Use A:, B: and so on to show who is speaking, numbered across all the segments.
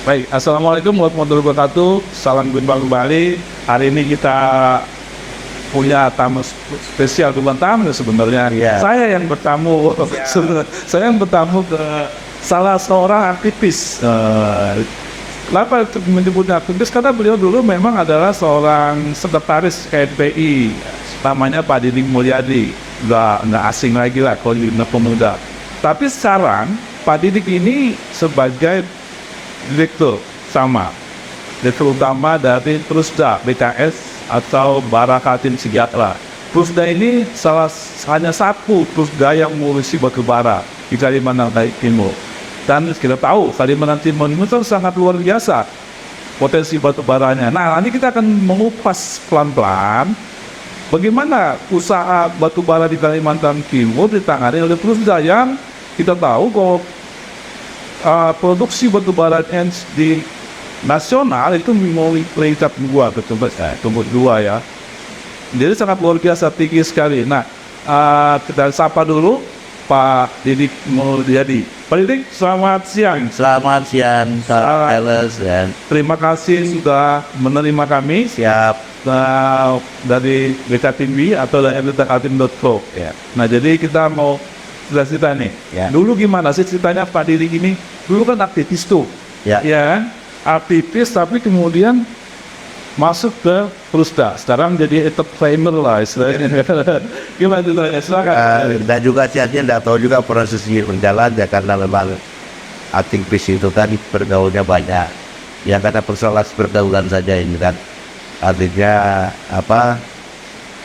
A: Baik, Assalamualaikum warahmatullahi wabarakatuh. Salam jumpa kembali. Hari ini kita punya tamu spesial, bukan tamu sebenarnya.
B: Iya.
A: Saya yang bertamu. Saya yang bertamu ke salah seorang aktivis. Kenapa menyebutnya aktivis? Karena beliau dulu memang adalah seorang sekretaris KNPI. Namanya Pak Diding Mulyadi. Nggak asing lagi lah kalau di dunia pemuda. Tapi sekarang Pak Diding ini sebagai direktur utama dari Prusda BKS atau Barakatin Sejahtera. Prusda ini hanya satu Prusda yang mengurusi batu bara di Kalimantan Timur. Dan kita tahu Kalimantan Timur itu sangat luar biasa potensi batu baranya. Nah, nanti kita akan mengupas pelan-pelan bagaimana usaha batu bara di Kalimantan Timur ditangani oleh Prusda yang kita tahu kalau produksi batu bara di nasional itu memiliki peringkat nomor dua ya. Jadi sangat luar biasa tinggi sekali. Nah, kita sapa dulu Pak Didik Mulyadi. Pak Didik, selamat siang.
B: Selamat siang, Alex, dan
A: Terima kasih sudah menerima kami.
B: siap.
A: Dari BKTV atau dari bktim.co.
B: Ya.
A: Nah, jadi kita mau cerita nih.
B: Ya.
A: Dulu gimana sih ceritanya Pak Didik ini? Dulu kan aktivis tuh.
B: Ya.
A: Ya kan? Aktivis tapi kemudian masuk ke Prusda. Sekarang jadi entrepreneur lah istilahnya. Gimana ceritanya? Silakan.
B: Dan juga siapnya tidak tahu juga prosesnya berjalan ya, karena memang aktivis itu kan bergaulnya banyak. Ya karena persoalan pergaulan saja ini kan. Artinya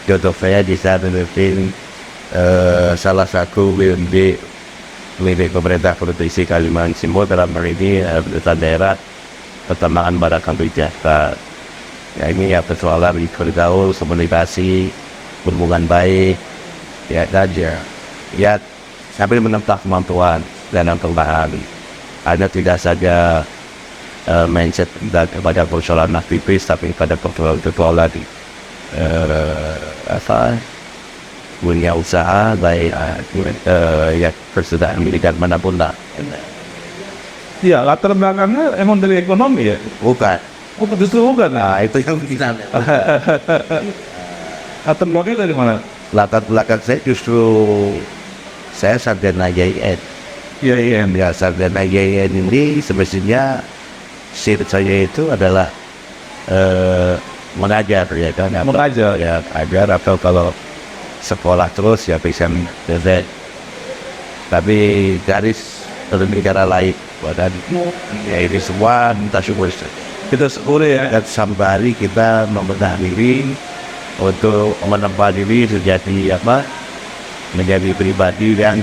B: contohnya bisa memimpin salah satu BUMD milik pemerintah provinsi Kalimantan Timur dalam hal ini pemerintah daerah pertambangan Barakatin Sejahtera. Ya ini ya persoalan bergaul, komunikasi, hubungan baik, ya saja. Ya sambil menambah kemampuan dan tambahan. Ada tidak saja mindset kepada persoalan aktivis, tapi pada persoalan punya usaha baik ya persudahan militer manapun lah.
A: Iya, latar belakangnya emang dari ekonomi ya?
B: Bukan.
A: Oh, justru bukan.
B: Nah itu yang kita
A: Latar belakangnya dari mana?
B: latar belakang saya justru saya sarjana YIN.
A: Iya, iya.
B: Ya sarjana YIN ini semestinya sifat saya itu adalah mengajar ya kan.
A: Mengajar.
B: Ya ajar atau kalau sekolah terus ya bisa mendesain. Tapi garis pemikiran lain dan ya ini semua minta syukur.
A: Kita syukur ya.
B: Dan sembari kita membedah diri untuk menempa diri menjadi pribadi yang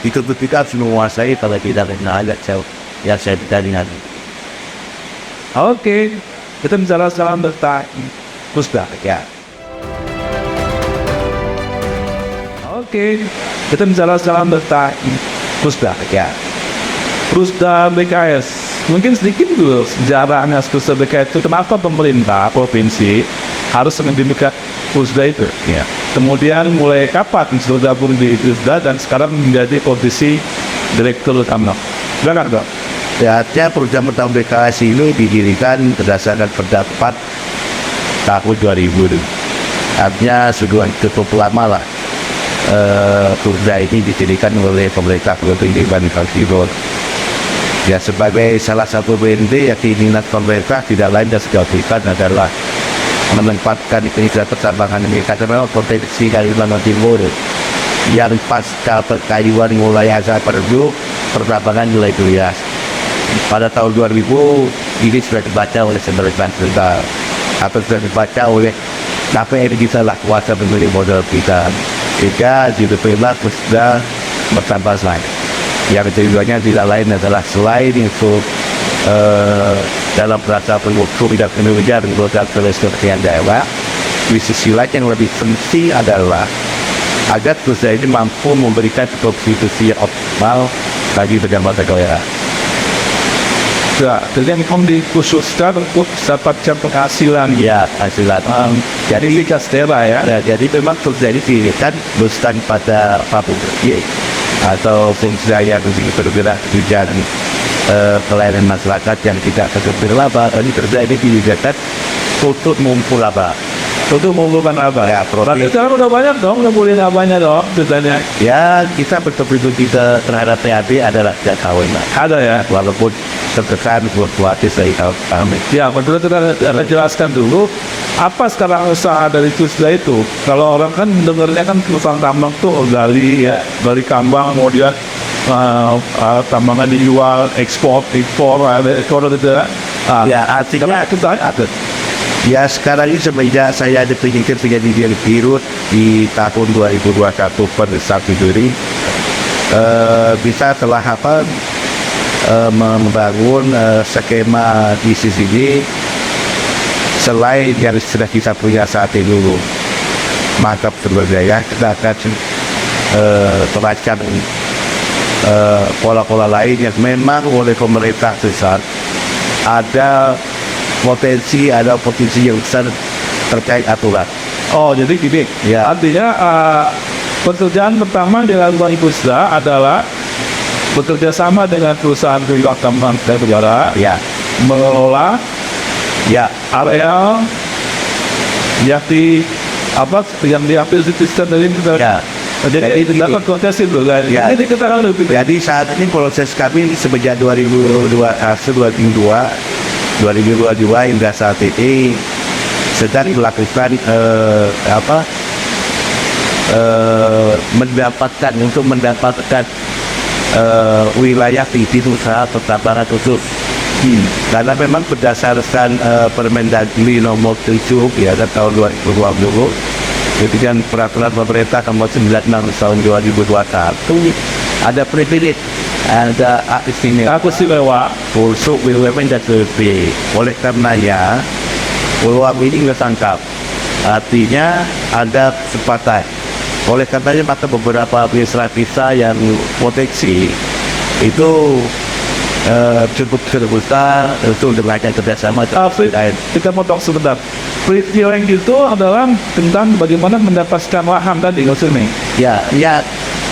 B: kita menguasai kalau tidak kenal yang saya tidak.
A: Oke, kita bicara salam bertanya. Prusda.
B: Ya.
A: Oke, kita bicara salam bertanya. Prusda.
B: Ya.
A: Prusda BKS. Mungkin sedikit dulu sejarahnya Prusda BKS itu. Kenapa pemerintah provinsi harus mendidik Prusda itu?
B: Ya.
A: Kemudian mulai kapan sudah gabung di Prusda dan sekarang menjadi posisi direktur utama? Silakan dong.
B: Sehatnya perusahaan pertama BKS ini didirikan berdasarkan pendapat tahun 2000. Artinya sudah cukup lama lah. Prusda ini didirikan oleh pemerintah provinsi Kalimantan Timur. Ya sebagai salah satu BUMD yang keinginan pemerintah tidak lain dan segala adalah menempatkan peningkatan pertambangan ini karena potensi Kalimantan Timur yang pasca perkayuan mulai hasil penduduk pertambangan mulai berlias. Pada tahun 2000 ini sudah dibaca oleh pemerintah federal atau sudah dibaca oleh KPR kita lah kuasa pembeli modal kita. Jika diterima sudah bertambah lagi. Yang tujuannya tidak lain adalah selain itu dalam rangka penghukum tidak kinerja dan produk perekonomian daerah, di sisi lain yang lebih penting adalah agar Prusda ini mampu memberikan kontribusi yang optimal bagi pejabat negara.
A: Ya, jadi yang dikhususkan untuk mendapatkan penghasilan.
B: Ya, hasilan.
A: Jadi kas daerah ya.
B: Nah, jadi memang terjadi kan bukan pada publik. atau fungsi yang bergerak di bidang pelayanan masyarakat yang tidak terkepil laba. Ini kerja ini dilibatkan untuk mengumpul laba.
A: Untuk mengumpulkan apa?
B: Ya,
A: Berarti
B: profit.
A: sekarang udah banyak dong, udah boleh labanya dong, ceritanya.
B: Ya, kita berkontribusi kita terhadap PAB adalah tidak kawin lah.
A: Ada ya.
B: Walaupun terkesan fluktuatif dari kami.
A: Ya, betul kita jelaskan dulu apa sekarang usaha dari Tusda itu. Kalau orang kan dengarnya kan perusahaan tambang tuh gali ya, gali tambang kemudian tambangan dijual, ekspor, ekspor itu ya.
B: Ya, artinya
A: kita ada.
B: ya sekarang ini semenjak saya diperhitungkan menjadi direktur di tahun 2021 pada 1 Juli, bisa telah membangun skema di sini selain yang sudah kita punya saat ini dulu, maka berbeda kita akan terapkan pola-pola lain yang memang oleh pemerintah besar ada potensi yang besar terkait aturan.
A: Oh, jadi gini.
B: Ya.
A: Artinya pekerjaan pertama dilakukan Tusda adalah bekerja sama dengan perusahaan milik tambang dan negara
B: Ya,
A: mengelola
B: ya,
A: areal yang diambil di sistem dari kita.
B: ya.
A: Jadi itu dapat kontes itu kan.
B: Ya.
A: Ini kita kan lebih.
B: Jadi saat ini proses kami semenjak 2022 hingga saat ini sedang melakukan mendapatkan wilayah izin usaha pertambangan khusus. Karena memang berdasarkan Permendagri nomor 7 ya tahun 2020, kemudian peraturan pemerintah nomor 96 tahun 2021 ada privilege, ada hak
A: istimewa
B: untuk BUMN dan BUMD. Oleh karenanya peluang ini nggak tangkap, artinya ada kesempatan. Oleh karenanya maka beberapa visa yang potensi itu cukup besar untuk dilakukan kerjasama.
A: Kita potong sebentar. Peristiwa yang itu adalah tentang bagaimana mendapatkan lahan tadi maksudnya.
B: Ya,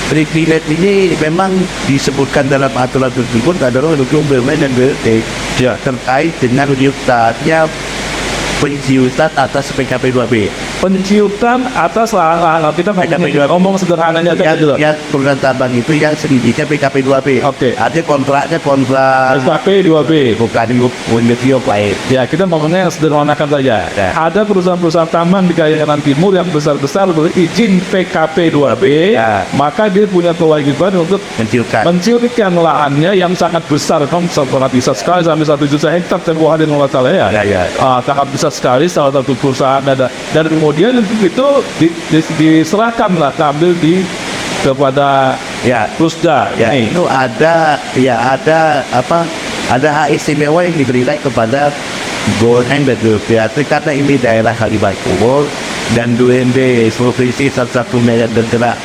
B: privilege ini memang disebutkan dalam aturan tersebut adalah untuk BUMN dan BUMD
A: Ya.
B: terkait dengan ujiannya penciutan atas PKP 2B.
A: Penciutan atas lahan kita ngomong sederhananya aja gitu.
B: Yang program tambang itu yang sedikitnya PKP 2B.
A: Oke.
B: Artinya kontraknya kontrak
A: SKP 2B.
B: bukan Univio lain.
A: Ya, kita ngomongnya yang sederhanakan saja.
B: Ya.
A: Ada perusahaan-perusahaan tambang di Kalimantan Timur yang besar-besar berizin PKP 2B,
B: Ya.
A: maka dia punya kewajiban untuk
B: Menciutkan.
A: menciutkan lahannya yang sangat besar, sangat bisa sekali sampai 1 juta hektar tempoh hari kalau nggak salah ya.
B: Ya.
A: Sangat besar sekali salah satu perusahaan ada, dan kemudian itu diserahkanlah ambil kepada
B: Ya.
A: Tusda.
B: Ya,
A: Nih.
B: itu ada hak istimewa yang diberikan kepada BUMN dan BUMD karena ini daerah Kalimantan Timur dan BUMD provinsi satu-satunya yang terkena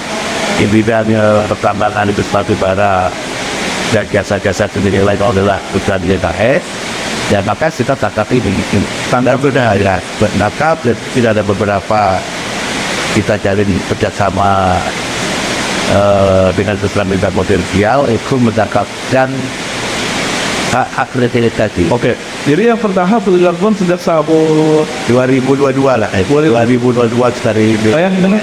B: di bidang pertambangan itu batu bara dan jasa-jasa sendiri lain adalah perusahaan DKS. Dan maka kita tangkap ini standar sudah ya tangkap, dan tidak ada beberapa kita jalin kerjasama dengan sesuatu potensial itu mendapatkan hak tadi.
A: Oke, jadi yang pertama perlu dilakukan sejak tahun
B: 2022 lah, 2022 dari
A: yang dengan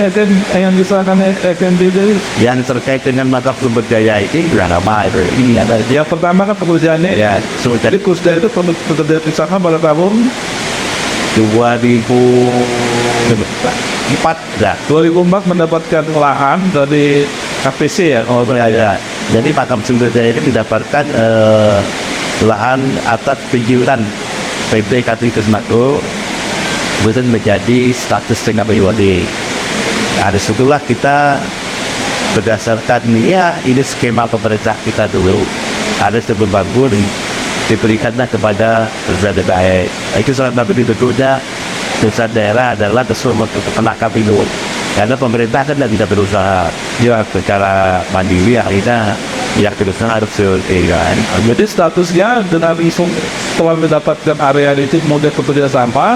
A: yang diserahkan SMB dari
B: yang terkait dengan mata sumber daya ini berapa ini ada
A: yang pertama kan pekerjaannya
B: ya
A: jadi Tusda itu bekerja misalkan pada tahun
B: 2004 dah.
A: 2004 mendapatkan lahan dari KPC ya kalau
B: Ya. Jadi makam sumber daya ini mendapatkan lahan atas penjualan PP Katolik Kesmatu kemudian menjadi status tengah BUMD. Ada setelah kita berdasarkan ini skema pemerintah kita dulu ada sebuah bangun diberikanlah kepada perusahaan daerah. Itu salah satu bentuknya perusahaan daerah adalah keseluruhan penangkap itu. Karena pemerintah kan tidak berusaha ya secara mandiri, akhirnya yang berusaha harus kan.
A: Jadi statusnya dengan isu setelah mendapatkan area itu kemudian bekerja sama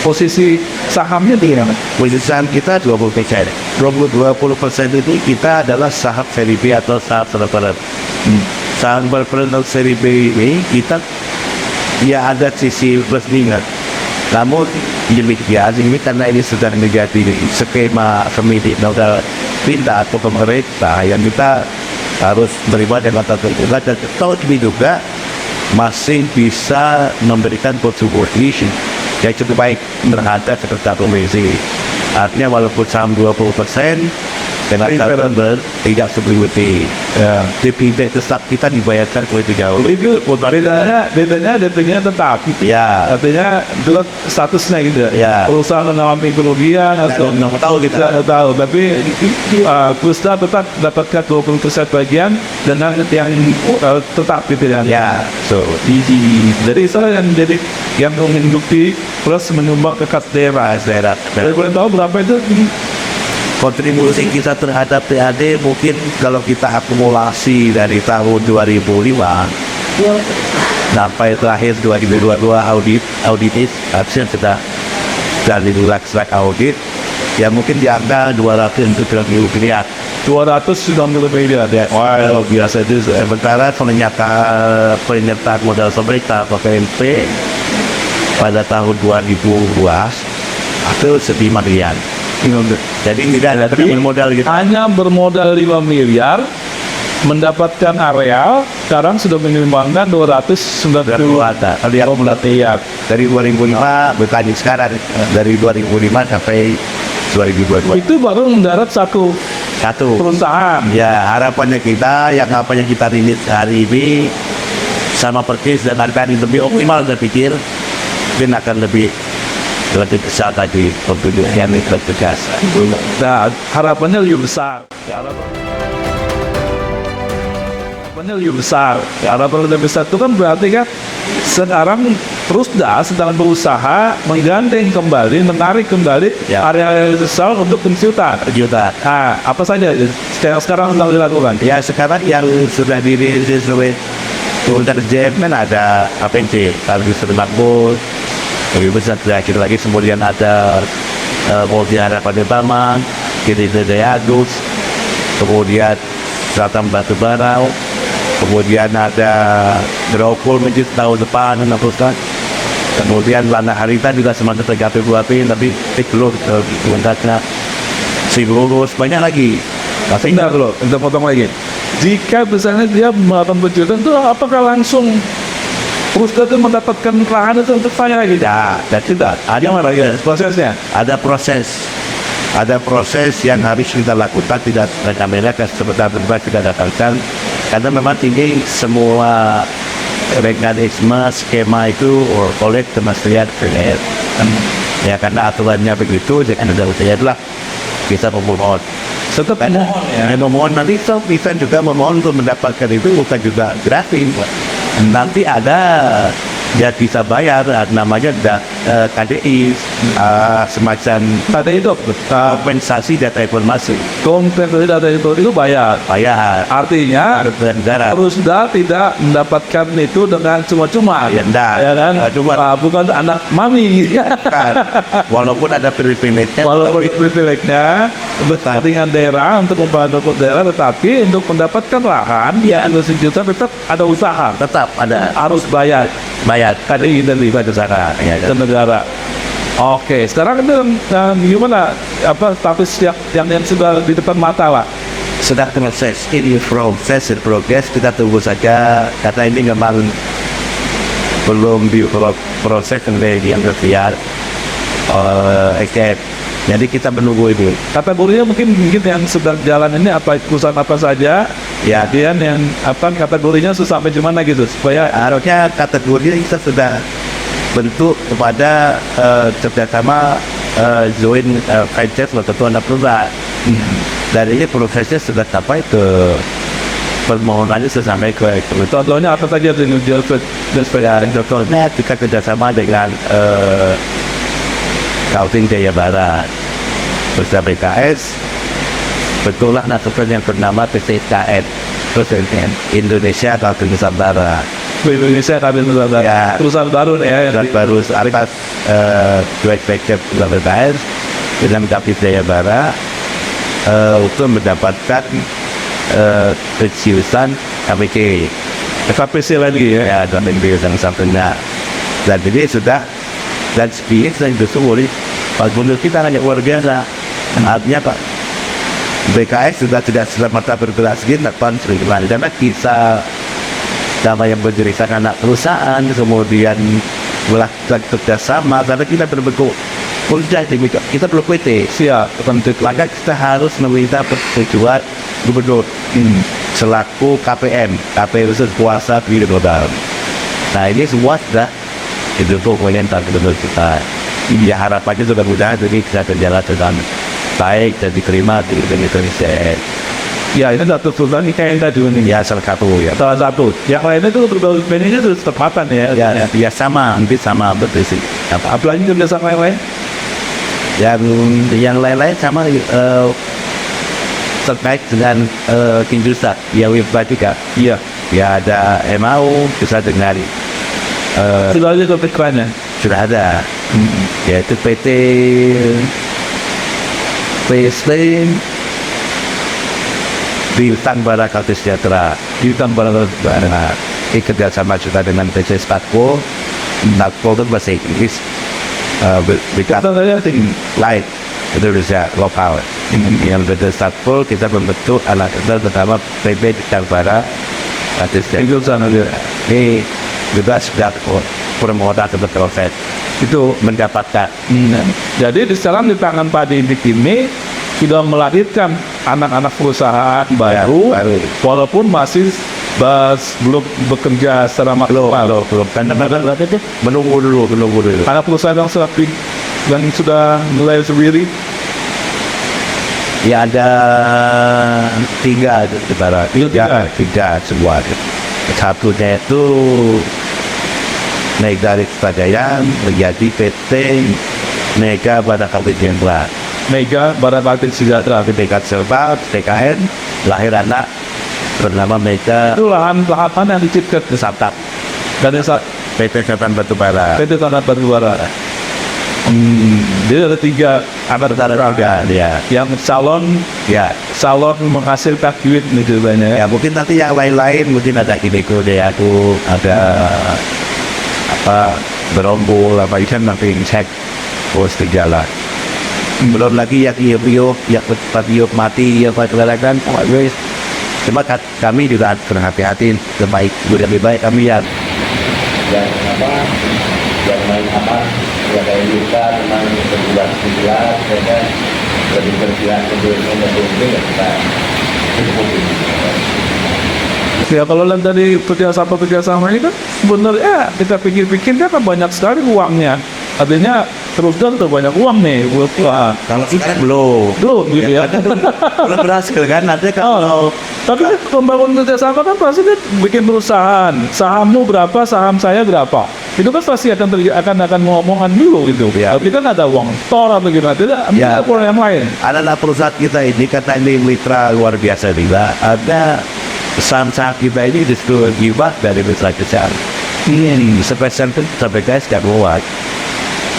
A: posisi sahamnya di mana?
B: Posisi saham kita 20%. 20% itu kita adalah saham seri B atau saham preferred. Saham preferred seri B ini kita ya ada sisi plus minus. Namun demikian ini karena ini sudah menjadi skema pemilik modal kita atau pemerintah yang kita harus menerima dengan tertentu dan tahun ini juga masih bisa memberikan contribution yang cukup baik terhadap sektor komisi. Artinya walaupun saham 20% dengan September tidak seperti dividen tetap kita dibayarkan oleh 3 tahun.
A: Itu bedanya tetap.
B: Ya,
A: Artinya itu statusnya gitu.
B: Ya.
A: Perusahaan mengalami kerugian atau
B: nggak tahu kita.
A: tidak tahu. Tapi perusahaan tetap dapatkan 20% bagian dengan yang tetap gitu ya.
B: Ya, so
A: Jadi saya yang menghidupi plus menyumbang ke kas daerah.
B: daerah.
A: Jadi boleh tahu berapa itu?
B: Kontribusi kita terhadap PAD mungkin kalau kita akumulasi dari tahun 2005 sampai terakhir 2022 audit harusnya sudah dari laksanakan audit ya mungkin di angka 200 miliar.
A: 290 miliar ya.
B: Wah, biasa itu. Sementara penyertaan modal pemerintah atau PMP pada tahun 2002 itu 5 miliar. Jadi tidak ada modal gitu.
A: Hanya bermodal 5 miliar mendapatkan areal, sekarang sudah menyumbangkan 290
B: ada.
A: miliar.
B: Dari 2005 bertanding sekarang dari 2005 sampai 2022.
A: Itu baru mendarat satu perusahaan.
B: Ya, harapannya kita yang apa yang kita rilis hari ini sama persis dan akan lebih optimal saya pikir mungkin akan lebih besar tadi untuk yang bertugas.
A: Nah, harapannya lebih besar. Harapannya lebih besar. Harapan lebih besar itu kan berarti kan sekarang Rusda sedang berusaha menggandeng kembali, menarik kembali area besar untuk pensiutan. Nah, apa saja yang sekarang sedang dilakukan?
B: Ya sekarang yang sudah dirilis oleh Jerman ada APC, kalau sudah makbul. Lebih besar terakhir lagi kemudian ada Multi Harapan Departemen, Kiri Agus, kemudian Selatan Batu Bara, kemudian ada Dropol Majlis tahun depan 60, kemudian Lana Harita juga semakin tergapai tapi belum sebenarnya si lulus banyak lagi.
A: Tidak loh, kita potong lagi. Jika misalnya dia melakukan pensiunan itu apakah langsung Rusda itu mendapatkan lahan itu untuk saya lagi?
B: Ya, dan tidak.
A: Ada prosesnya.
B: Ada proses yang harus kita lakukan tidak mereka sebentar kita dapatkan karena memang ini semua mekanisme skema itu oleh Kementerian PNR. Ya karena aturannya begitu, jadi adalah kita memohon.
A: Tetap memohon ya.
B: Memohon nanti bisa juga memohon untuk mendapatkan itu bukan juga gratis. Nanti ada dia bisa bayar namanya KDI semacam
A: KDI itu
B: kompensasi data informasi.
A: Kompensasi data itu bayar. Artinya
B: negara
A: Rusda tidak mendapatkan itu dengan cuma-cuma.
B: Ya,
A: ya kan? Bukan anak mami.
B: Kan. Walaupun ada privilege-nya.
A: Walaupun privilege-nya dengan daerah untuk membantu daerah, tetapi untuk mendapatkan lahan ya 2 juta tetap ada usaha.
B: Tetap ada
A: harus bayar KDI dan riba ke sana ke negara. Oke, sekarang itu gimana status yang sudah di depan mata Pak?
B: Sedang proses progress kita tunggu saja karena ini memang belum di proses yang terbiar jadi kita menunggu itu.
A: Kategorinya mungkin yang sedang jalan ini perusahaan apa saja ya, dan yang kategorinya sampai gimana gitu supaya
B: harusnya kategorinya kita sudah bentuk kepada kerjasama joint venture atau anak perusahaan. Dari ini prosesnya sudah sampai ke permohonannya sudah sampai ke
A: contohnya apa saja
B: contohnya kita kerjasama dengan Kaltim Jaya Barat bersama BKS betul lah nasabah yang bernama PTKN terus Indonesia Kaltim Nusantara
A: Di Indonesia kami
B: Ya.
A: perusahaan baru nih ya.
B: dan baru atas joint venture BKS dengan David Jayabara untuk mendapatkan keciusan KPC
A: KPC lagi ya.
B: ya dan yang sampainya dan ini sudah dan spirit yang disebut Pak Gubernur kita hanya luar biasa. Artinya Pak BKS sudah tidak semata bergerak sendiri depan seribuan karena kita sama yang berdirikan anak perusahaan kemudian melakukan kerjasama karena kita berbentuk kerja kita perlu PT
A: Siap, tentu.
B: maka kita harus meminta persetujuan gubernur selaku KPM khusus kuasa pilih modal. Nah ini semua sudah didukung oleh gubernur kita. Ya harapannya mudah-mudahan ini bisa berjalan dengan baik dan diterima di Indonesia.
A: Ya ini satu perusahaan kayak yang tadi ini.
B: Ya salah satu ya.
A: Salah satu. Yang lainnya itu manajernya itu setepatan ya.
B: Ya sama, hampir sama betul sih.
A: Apalagi kerjasama yang lain?
B: Yang lain-lain sama terkait dengan industri ya WIPA juga.
A: Iya.
B: Ya ada MAU bisa dengan
A: Sudah ada kepikirannya.
B: sudah ada yaitu PT Bintang Bara Kalti Sejahtera
A: Bintang Bara
B: Nah, ini kerjasama juga dengan PT Statco. Statco itu bahasa Inggris Bintang
A: Katanya tinggi.
B: Light Indonesia lokal. Yang PT Statco kita membentuk anak kita pertama PT Bintang Bara Kalti Sejahtera.
A: Itu sana dia.
B: Ini juga sudah permohonan untuk proses itu mendapatkan.
A: Jadi sekarang di tangan Pak Didik ini sudah melahirkan anak-anak perusahaan baru, walaupun masih belum bekerja secara maksimal.
B: Belum karena menunggu dulu.
A: Anak perusahaan yang sudah mulai sendiri.
B: Ya ada 3 sebenarnya. Tiga semua. Satunya itu Mega Reksadaya menjadi PT Mega Bara Kalti Sejahtera.
A: Mega Bara Kalti Sejahtera.
B: Mega Serba TKN lahir anak bernama Mega
A: Itu lahan yang diciptakan di
B: Satap
A: dan desa
B: PT Satan Batubara.
A: PT Tanah Batubara. Jadi ada 3 anak keluarga
B: Ya,
A: yang calon menghasilkan duit nih banyak.
B: ya mungkin nanti yang lain-lain mungkin ada Kineko Deatu, ada Berombol apa ikan nanti cek terus berjalan. Belum lagi yang bio yang mati yang kan guys. Cuma kami juga harus berhati-hati lebih baik kami yang main yang kayak kita memang berbulan kan lebih berjalan ya kita
A: Ya kalau lihat dari kerjasama ini kan sebenarnya kita pikir-pikir kan banyak sekali uangnya. Artinya terus banyak uang nih buat
B: kalau sekarang belum
A: gitu ya.
B: belum berhasil kan nanti kalau
A: Tapi pembangun kerjasama kan pasti kan bikin perusahaan. Sahammu berapa, saham saya berapa. Itu kan pasti akan ngomongan dulu gitu.
B: Ya.
A: Tapi kan ada uang store atau gimana. Tidak,
B: Ya.
A: ada yang lain.
B: adalah perusahaan kita ini kata ini mitra luar biasa juga ada saham-saham kita ini disuruh gibah dari mitra besar spesial pun sampai guys gak buat.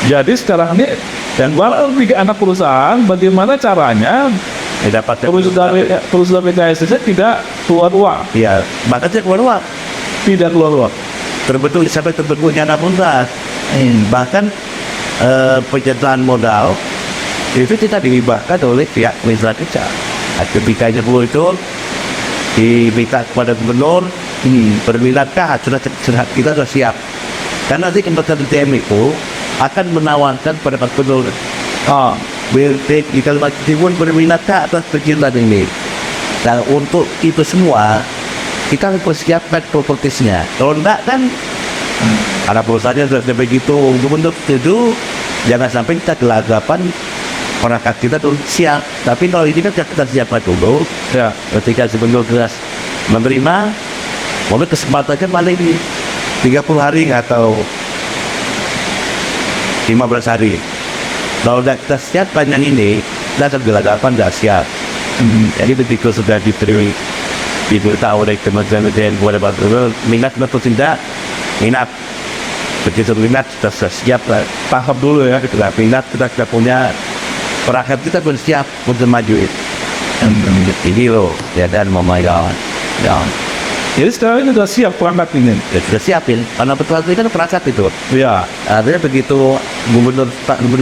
A: Jadi sekarang ini dan walau tiga anak perusahaan, bagaimana caranya
B: Dapat
A: perusahaan PKS tidak keluar uang,
B: ya makanya keluar uang
A: tidak keluar uang.
B: terbentuk sampai terbentuknya anak perusahaan bahkan penyertaan modal itu tidak dihibahkan oleh pihak mitra kita. Ketika itu diminta kepada gubernur berminatkah sudah kita sudah siap karena nanti kementerian DTM itu akan menawarkan pada Pak Gubernur BLT di Kalimantan Timur berminatkah atas kegiatan ini. Nah untuk itu semua kita harus persiapkan propertisnya. Kalau enggak kan ada perusahaannya sudah begitu gubernur setuju jangan sampai kita gelagapan perangkat kita tuh siap. Tapi kalau ini kan kita siapkan dulu.
A: Ya.
B: Ketika gubernur jelas menerima, mungkin kesempatan kan paling 30 hari atau 15 hari. Kalau kita siap panjang ini, kita akan gelagapan tidak siap. Jadi begitu sudah diberi diberitahu oleh Kementerian kepada Bapak minat atau tidak minat. Begitu minat kita sudah siap lah.
A: Tahap dulu ya.
B: Kita minat kita punya perangkat kita pun siap untuk maju itu. Ini loh ya dan memainkan. Ya.
A: Jadi sekarang ini sudah siap perangkat ini.
B: Ya, sudah siapin karena betul itu kan perangkat itu.
A: Ya.
B: Artinya begitu gubernur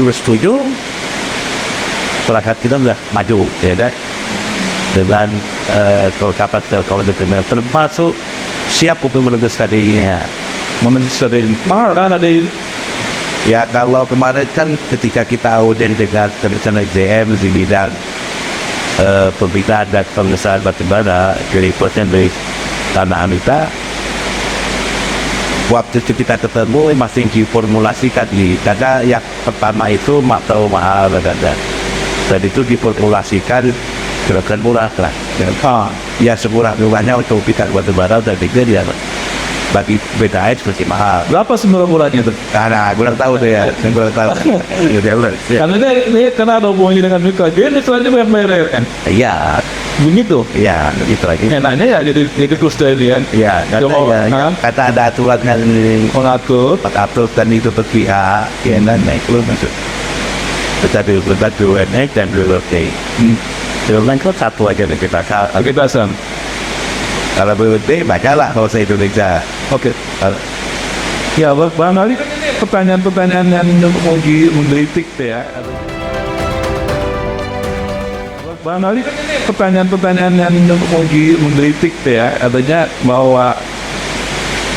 B: setuju perangkat kita sudah maju ya kan dengan kelengkapan telkommunikasi termasuk siap untuk meneruskan dirinya.
A: Memenuhi mana ada
B: Ya kalau kemarin kan ketika kita audit dengan Kementerian SDM di bidang pembinaan dan pengesahan batubara dari persen dari tanah kita, waktu itu kita ketemu masih diformulasikan karena yang pertama itu tahu mahal dan itu diformulasikan gerakan murah lah. Ya semurah-murahnya untuk bidang batubara dan dia bagi BTS masih mahal.
A: berapa semula-mulanya itu?
B: Karena gue tahu deh ya, gue tahu. Ya.
A: Karena ini karena ada hubungannya dengan Mika. Jadi itu aja bayar kan?
B: Iya,
A: Begitu.
B: iya, itu lagi.
A: Enaknya ya jadi terus dari kan?
B: Iya, kata ada aturan yang
A: Mengatur.
B: mengatur dan itu berpihak, ya dan itu maksud. Tetapi berbat BUMN dan BUMD. BUMN kan satu aja yang kita
A: Oke, dasar.
B: kalau BUMD bacalah kalau saya Indonesia.
A: Oke. Ya, Bang Ali kan ini pertanyaan-pertanyaan yang menggelitik ya. Bang Ali kan ini pertanyaan-pertanyaan yang menggelitik ya. Adanya bahwa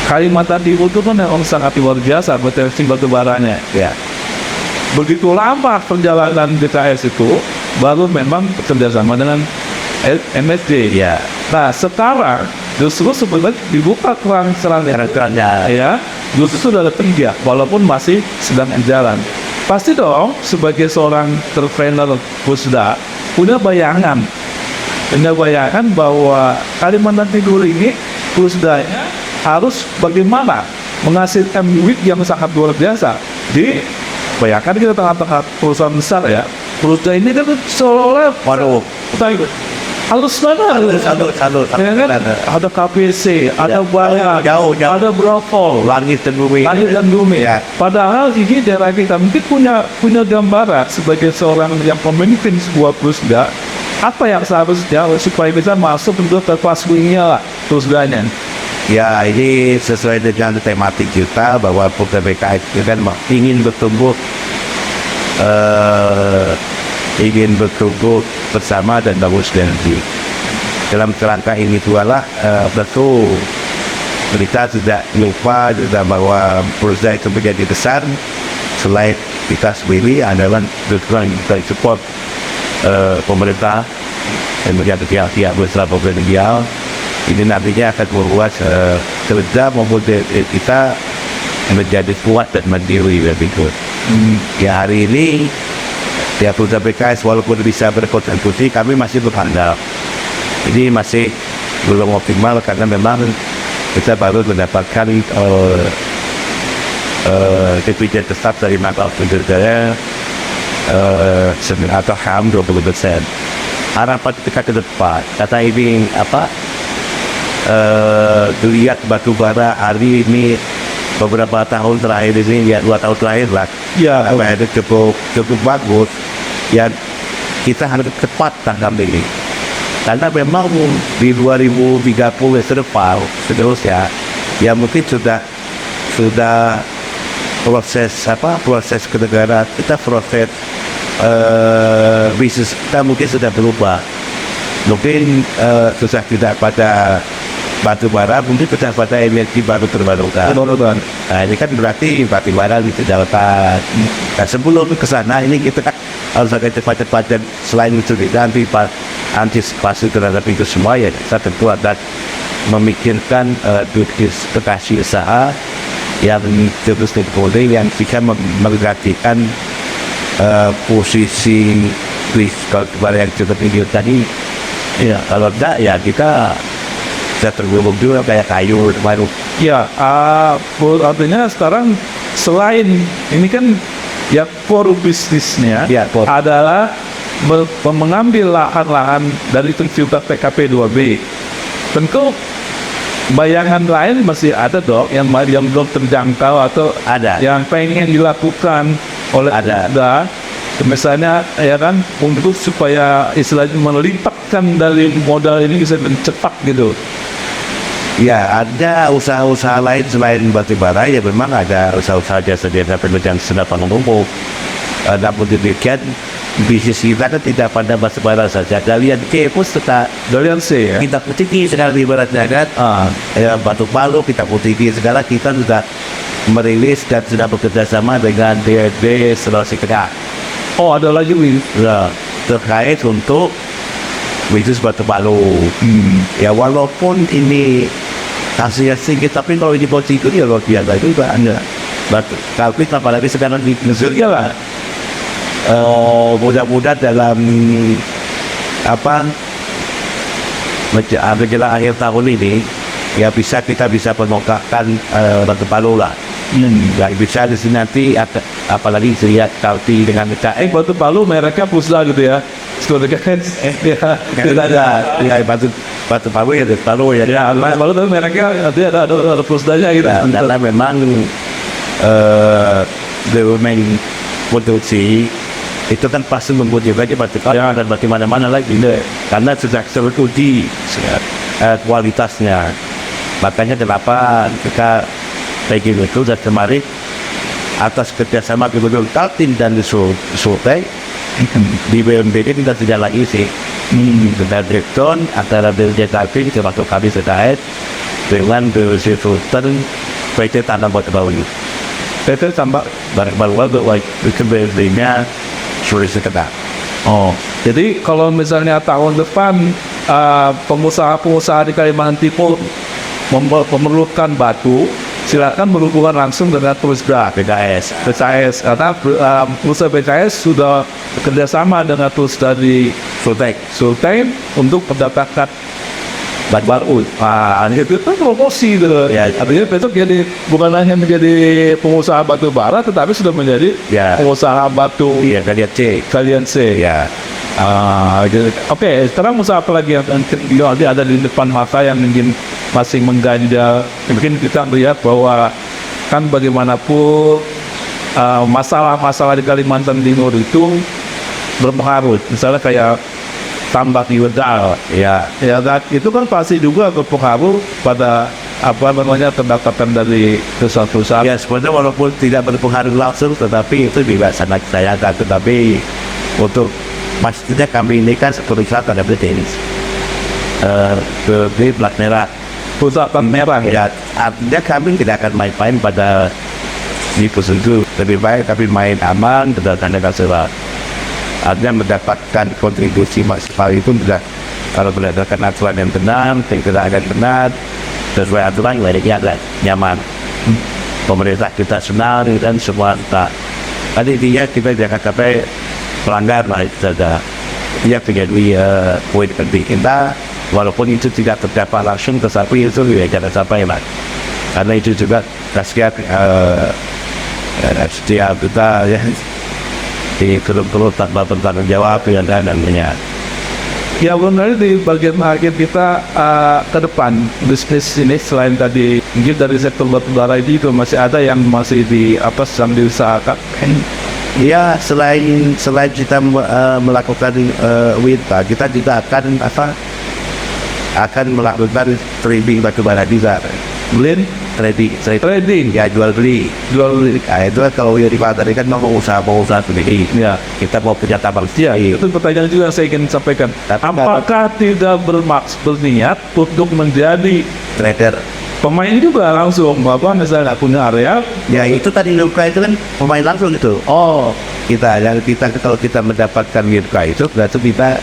A: Kalimantan Timur itu kan yang sangat luar biasa potensi batubaranya.
B: Ya,
A: Begitu lama perjalanan BTS itu, baru memang kerjasama dengan MSD.
B: ya.
A: Nah, sekarang justru sebenarnya dibuka keran
B: Karakternya.
A: ya, justru sudah ada 3, walaupun masih sedang berjalan. Pasti dong, sebagai seorang entrepreneur Pusda, punya bayangan bahwa Kalimantan Timur ini Pusdanya harus bagaimana menghasilkan duit yang sangat luar biasa. Bayangkan kita tengah-tengah perusahaan besar ya, Pusda ini kan seolah-olah
B: Waduh,
A: harus mana? Ya kan? Ada KPC, ada Bayar,
B: Jauh.
A: ada Bravo,
B: langit dan bumi.
A: langit dan bumi.
B: Ya.
A: Padahal ini daerah kita mungkin punya gambaran sebagai seorang yang pemimpin sebuah Pusda, apa yang seharusnya supaya bisa masuk untuk kelas dunia lah Pusdanya.
B: Ya, ini sesuai dengan tematik kita bahwa Pusda BKS itu kan ingin bertumbuh bersama dan bagus nanti. Dalam kerangka ini itulah tentu kita tidak lupa juga bahwa Pusda itu menjadi besar selain kita sendiri adalah dukungan dari support pemerintah dan menjadi pihak-pihak besar pemerintah. Ini nantinya akan membuat kerja maupun kita menjadi kuat dan mandiri lebih kuat. Ya hari ini ya Pusda BKS walaupun bisa berkontribusi kami masih berandal. Ini masih belum optimal karena memang kita baru mendapatkan dividen tetap dari mata negara atau HAM 20%. Harapan kita ke depan kata ini dilihat batubara hari ini beberapa tahun terakhir ini ya 2 tahun terakhir lah
A: Ya,
B: ada cukup bagus ya kita harus cepat tanggap ini karena memang di 2030 seterusnya ya mungkin sudah proses kenegaraan kita proses bisnis kita mungkin sudah berubah mungkin susah tidak pada batu bara mungkin sudah pada energi baru terbarukan. Nah ini kan berarti batu bara itu dapat. Nah sebelum ke sana ini kita harus agak cepat-cepat dan selain itu nanti antisipasi terhadap itu semua ya kita tentu akan memikirkan diversifikasi usaha yang terus kemudian yang bisa menggantikan posisi kalau yang cukup tinggi tadi. Ya kalau tidak ya kita tergolong juga kayak kayu baru.
A: Ya, artinya sekarang selain ini kan ya core bisnisnya
B: Ya, core.
A: adalah mengambil lahan-lahan dari fasilitas PKP 2B Tentu bayangan lain masih ada dong yang belum terjangkau atau
B: Ada.
A: yang pengen dilakukan oleh
B: Ada.
A: Anda, misalnya ya kan untuk supaya istilahnya melipatkan dari modal ini bisa cepat gitu.
B: Ya, ada usaha-usaha lain selain batubara, ya memang ada usaha-usaha jasa penunjang sedapat umum. Namun demikian, bisnis kita kan tidak pada batubara saja. Kalian pun tetap
A: Dalian C ya.
B: kita putih segala ibaratnya kan. Batu palu kita putih segala, kita sudah merilis dan sudah bekerja sama dengan DRD Sulawesi Tengah.
A: Oh ada lagi Win.
B: Nah, terkait untuk bisnis batu palu. Ya walaupun ini hasilnya sedikit, tapi kalau ini positif ya luar biasa juga Anda. Tapi apalagi sekarang di Nigeria lah. Mudah-mudahan dalam menjelang akhir tahun ini ya kita bisa pengungkapkan batu palu lah. Ya bisa di sini nanti apalagi lihat Kalti dengan
A: Batu palu mereknya Pusda gitu ya. Sebenarnya kan
B: tidak ada ya batu palu ya palu ya.
A: Ya, palu tapi mereknya ada Pusdanya gitu.
B: Karena memang BUMN produksi itu kan pasti membuat juga batu palu dan bagaimana lagi karena sejak teruji kualitasnya. Makanya kenapa kita pengen itu dan kemarin atas kerjasama Gubernur Kaltim dan Sulteng di BUMN kita tidak lagi sih dengan direktur antara BUMN Kaltim termasuk kami terkait dengan BUMN Sulteng PT Tanam Batu Palu.
A: PT tambah
B: Baru itu BUMN-nya Sulawesi Tengah.
A: Oh, jadi kalau misalnya tahun depan pengusaha-pengusaha di Kalimantan Timur memerlukan batu, silakan berhubungan langsung dengan Pusda
B: PKS.
A: karena perusahaan PKS sudah bekerjasama dengan Pusda di Sulteng untuk mendapatkan batu baru. Itu kan promosi gitu.
B: Ya.
A: Artinya besok jadi bukan hanya menjadi pengusaha batu bara, tetapi sudah menjadi
B: Ya.
A: pengusaha batu
B: Iya, kalian C.
A: C.
B: Ya.
A: Gitu. Oke, sekarang usaha apa lagi yang ada di depan mata yang mungkin masih mengganjal? Mungkin kita melihat bahwa kan bagaimanapun masalah-masalah di Kalimantan Timur itu berpengaruh. Misalnya kayak tambak ilegal, ya dan itu kan pasti juga berpengaruh pada pendapatan dari perusahaan-perusahaan.
B: Ya sebenarnya walaupun tidak berpengaruh langsung, tetapi itu juga sangat disayangkan. Tetapi untuk maksudnya kami ini kan perusahaan tanda petik beri plat merah.
A: Perusahaan merah
B: Ya artinya kami tidak akan main-main pada di itu. Lebih baik kami main aman berdasarkan surat. Artinya mendapatkan kontribusi maksimal itu sudah kalau berdasarkan aturan yang benar, tidak akan benar, sesuai aturan yang nyaman. Pemerintah kita senang dan semua tak. Tadi dia kita jangan sampai pelanggar lah itu saja. Dia menjadi poin penting kita, walaupun itu tidak terdapat langsung, tetapi itu ya jangan sampai lah. Karena itu juga kasihan setiap kita ya di terus tanpa bertanggung jawab yang namanya.
A: Ya benar, di bagian akhir kita ke depan bisnis ini selain tadi mungkin dari sektor batubara itu masih ada yang masih di sedang diusahakan.
B: Ya selain kita melakukan WITA, kita juga akan melakukan trading batubara juga. Trading ya jual beli. Nah, itu kalau yang di pasar kan mau usaha sendiri.
A: Ya,
B: Kita mau kerja tambang
A: ya itu pertanyaan juga yang saya ingin sampaikan. Apakah tidak berniat untuk menjadi
B: trader?
A: pemain juga langsung misalnya punya area?
B: Ya itu tadi luka itu kan pemain langsung itu.
A: Oh,
B: Kita kalau kita mendapatkan luka itu berarti kita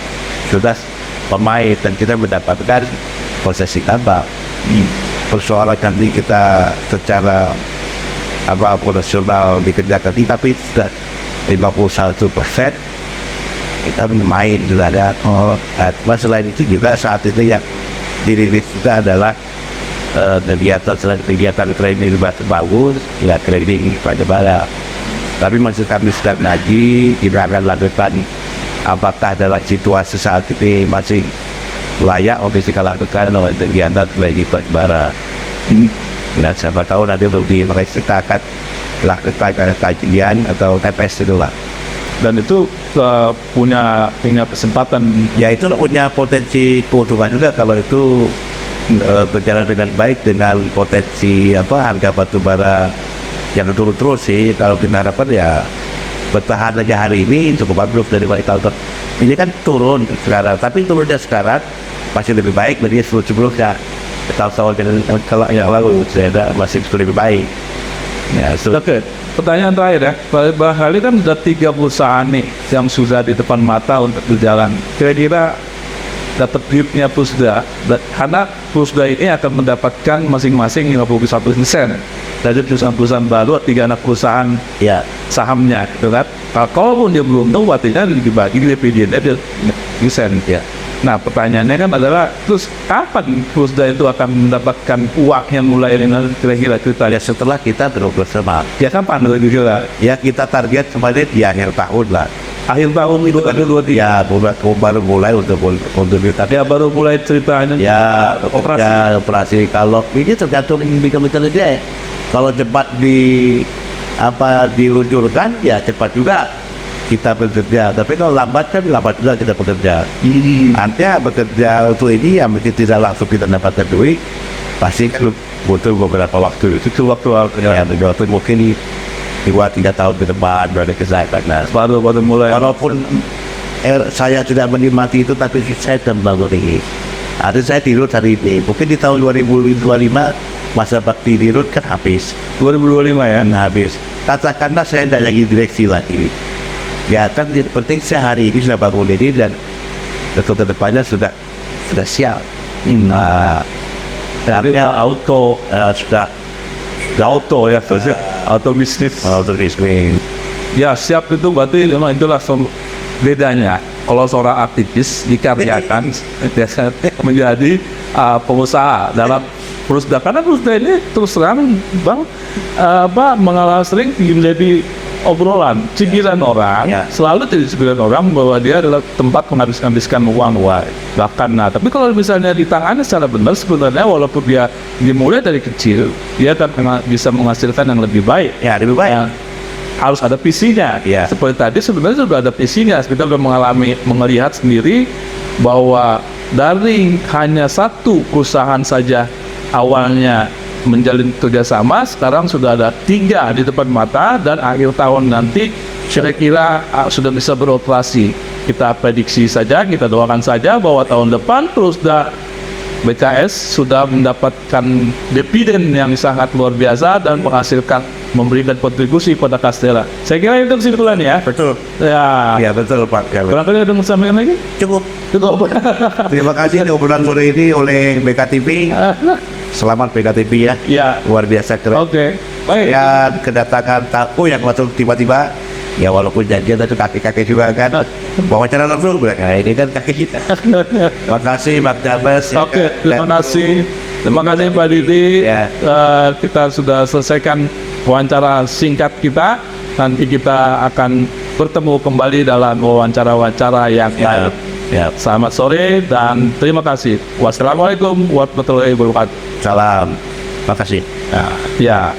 B: sudah pemain dan kita mendapatkan posisi tambang. Persoalan nanti kita secara operasional dikerjakan tapi sudah 51% kita main juga ada. Selain itu juga saat itu yang dirilis juga adalah kegiatan trading bagus, ya trading pada bala. Tapi masih kami sedang ngaji, kita akan lakukan apakah dalam situasi saat ini masih layak untuk kita lakukan oleh kegiatan bagi Batubara. Nah, siapa tahu nanti mereka akan lakukan kajian atau TPS itu lah.
A: Dan itu punya kesempatan.
B: Ya itu punya potensi keuntungan juga kalau itu berjalan dengan baik dengan potensi harga batubara yang turun terus sih. Kalau kita harapkan ya bertahan aja hari ini cukup bagus dari tahun ini kan turun sekarang, tapi turunnya sekarang masih lebih baik dari sebelumnya. Tahun-tahun yang lalu saya masih lebih baik. Ya,
A: Oke. Pertanyaan terakhir ya, Pak Hali kan sudah 3 perusahaan nih yang sudah di depan mata untuk berjalan. Kira-kira dapat duitnya Pusda, karena Pusda ini akan mendapatkan masing-masing 51%. Dari perusahaan-perusahaan baru, 3 anak perusahaan
B: ya
A: sahamnya, gitu kan. Kalaupun dia belum tahu, artinya dibagi dividen persen.
B: ya.
A: Nah, pertanyaannya kan adalah, terus kapan Pusda itu akan mendapatkan uang yang mulai dengan kira-kira
B: Ya setelah kita beroperasi,
A: ya kapan kira-kira?
B: ya kita target kemarin di akhir tahun lah.
A: Akhir tahun itu kan 23.
B: Ya baru mulai untuk kita.
A: Ya baru mulai ceritanya.
B: Ya operasi. Kalau ini tergantung mikro-mikro aja ya. Kalau cepat diluncurkan ya cepat juga kita bekerja, tapi kalau lambat juga kita bekerja. Artinya bekerja untuk ini ya mungkin tidak langsung kita dapatkan duit, pasti kan butuh beberapa waktu. Itu waktu mungkin 2-3 tahun ke depan berada kesehatan. Nah,
A: baru mulai.
B: Walaupun saya sudah menikmati itu, tapi saya terbangun ini. Artinya saya dirut hari ini. Mungkin di tahun 2025 masa bakti dirut kan habis.
A: 2025 ya?
B: Habis. Katakanlah saya tidak lagi direksi lagi. Ya kan penting saya hari ini sudah bangun ini dan ke depannya sudah siap.
A: Artinya sudah auto ya, auto bisnis. Ya siap itu berarti memang itulah bedanya. Kalau seorang aktivis dikaryakan biasanya menjadi pengusaha dalam Pusda, karena Pusda ini terus terang bang mengalami sering menjadi obrolan cibiran orang, selalu jadi cibiran orang bahwa dia adalah tempat menghabiskan uang. Bahkan tapi kalau misalnya ditangani secara benar, sebenarnya walaupun dia dimulai dari kecil, dia akan bisa menghasilkan yang lebih baik.
B: Ya lebih baik.
A: Harus ada visinya.
B: Ya.
A: Seperti tadi sebenarnya sudah ada visinya. Kita sudah melihat sendiri bahwa dari hanya satu perusahaan saja awalnya menjalin kerjasama, sekarang sudah ada 3 di depan mata, dan akhir tahun nanti kira-kira sudah bisa beroperasi. Kita prediksi saja, kita doakan saja bahwa tahun depan terus BKS sudah mendapatkan dividen yang sangat luar biasa dan memberikan kontribusi pada Castella. Saya kira itu kesimpulannya ya.
B: Betul.
A: Ya
B: Betul Pak.
A: Barangkali ada yang sampaikan lagi?
B: Cukup. Terima kasih obrolan sore ini oleh BKTV. Selamat BKTV ya.
A: Ya.
B: Luar biasa keren.
A: Oke. Baik.
B: Ya kedatangan tamu yang masuk tiba-tiba. Ya walaupun janjian itu kaki-kaki juga kan. Wawancara langsung nah, ini kan kaki kita. Terima kasih Pak Jabes.
A: Oke. Terima kasih. Terima kasih Pak Didi.
B: Ya.
A: Kita sudah selesaikan wawancara singkat kita. Nanti kita akan bertemu kembali dalam wawancara-wawancara yang lain.
B: Ya.
A: Selamat sore dan terima kasih. Wassalamualaikum warahmatullahi wabarakatuh.
B: Salam. Terima kasih.
A: Ya.